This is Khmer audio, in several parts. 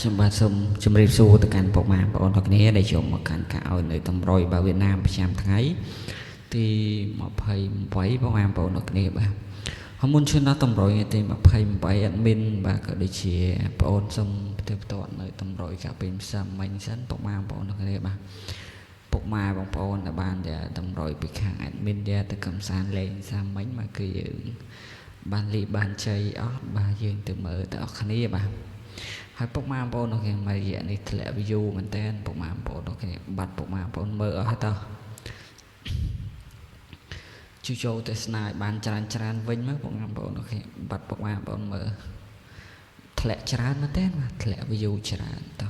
ខ្ញុំបាទសូមជម្រាបសួរទៅកាន់ពុកម៉ែបងប្អូនទាំងគ្នាដែលចូលមកកាន់ការឲ្យនៅតម្រុយបាទវៀតណាមប្រចាំថ្ងៃទី28បងប្អូនទាំងគ្នាបាទហើយមុនឈានដល់តម្រុយទី28 admin បាទក៏ដូចជាបងប្អូនសូមផ្ទេរផ្ទាត់នៅតម្រុយកាពីផ្សាំមិញសិនពុកម៉ែបងប្អូនទាំងគ្នាបាទពុកម៉ែបងប្អូនដែលបានតម្រុយពីខាង admin ទៅកំសាន្តលេងសាមមិញមកគឺយើងបានលីបានជ័យអត់បាទយើងទៅមើលទៅអស់គ្នាបាទហើយពុកម៉ែបងប្អូននោះគេមករយៈនេះធ្លាក់ view មែនតើពុកម៉ែបងប្អូននោះគេបាត់ពុកម៉ែបងប្អូនមើលអស់តើជួយចូលទស្សនាឲ្យបានច្រើនវិញមកពុកម៉ែបងប្អូននោះគេបាត់ពុកម៉ែបងប្អូនមើលធ្លាក់ច្រើនមែនតើបាទធ្លាក់ view ច្រើនតើ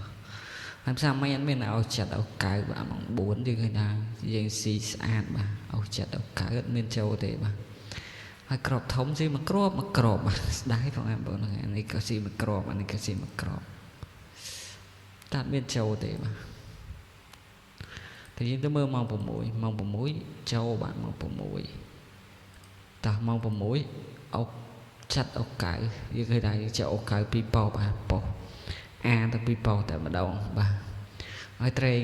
ហើយផ្សារមិនអត់មានឲ្យចិត្តឲ្យកៅបាទម៉ោង4យើងឃើញថាយើងស៊ីស្អាតបាទឲ្យចិត្តឲ្យកៅអត់មានចូលទេបាទហើយក្របធំស៊ីមកក្របបាទស្ដាយបងប្អូនហ្នឹងនេះក៏ស៊ីមកក្របអានេះក៏ស៊ីមកក្របតែអត់មានចូលទេបាទតែយើងទៅមើលម៉ោង6ចូលបាទម៉ោង6តោះម៉ោង6អុកចាត់អុកកៅយើងឃើញថាយើងចូលអុកកៅ2ប៉ោបាទប៉ោអាទៅ2ប៉ោតែម្ដងបាទហើយត្រេង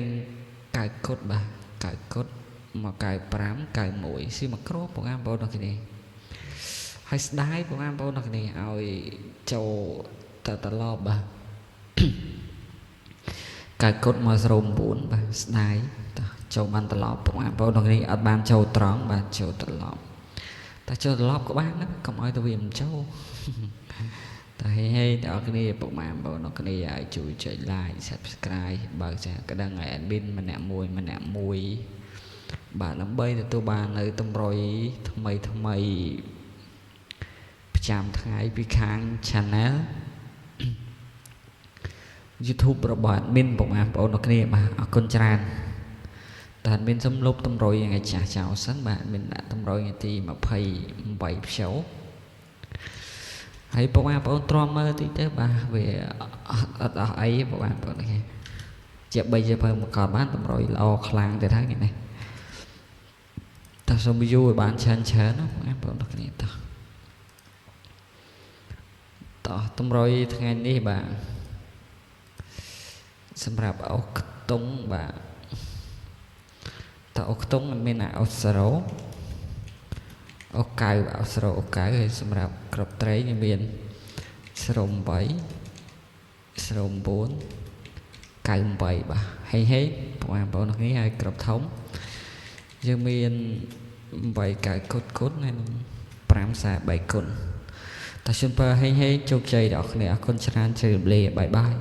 កៅគុតបាទកៅគុតមកកៅ5កៅ1ស៊ីមកក្របបងប្អូនទាំងគ្នាហើយស្ដាយបងប្អូនទាំងគ្នាឲ្យចូលទៅត្រឡប់បាទកាយគុតមកស្រោម9បាទស្ដាយតោះចូលបានត្រឡប់បងប្អូនទាំងគ្នាអត់បានចូលត្រង់បាទចូលត្រឡប់តែចូលត្រឡប់ក៏បានណាកុំឲ្យទៅវាមិនចូលតែហេតែអរគ្នាពុកម៉ែបងប្អូនទាំងគ្នាឲ្យជួយចុច like subscribe បើចាក្តឹងឲ្យ admin ម្នាក់មួយបាទដើម្បីទទួលបាននៅតម្រុយថ្មីប្រចាំថ្ងៃពីខាង channel YouTube របស់ admin បងប្អូនទាំងគ្នាបាទអរគុណច្រើនតែ admin សូមលុបតម្រុយថ្ងៃចាស់ចោលសិនបាទ admin ដាក់តម្រុយទី28ភ្ចូលហើយបងប្អូនទ្រាំមើលតិចទៅបាទវាអត់អស់អីបងប្អូនទាំងគ្នាជា3ជា7មកកត់បានតម្រុយល្អខ្លាំងទៅហើយនេះតើសូម view ឲ្យបានច្រើនណាបងប្អូនទាំងគ្នាតោះតម្រុយថ្ងៃនេះបាទសម្រាប់អុកខ្ទង់បាទតើអុកខ្ទង់មិនមានអុកសារ៉ូអុកកៅអុកសារ៉ូអុកកៅហើយសម្រាប់ក្របត្រីនេះមានស្រោម8ស្រោម4កៅ8បាទហេបងប្អូននេះហើយក្របធំយើងមាន8កៅគុតហើយ543គុណតើខ្ញុំបើហេជោគជ័យដល់អ្នកអរគុណច្រើនជម្រាបលាបាយបាយ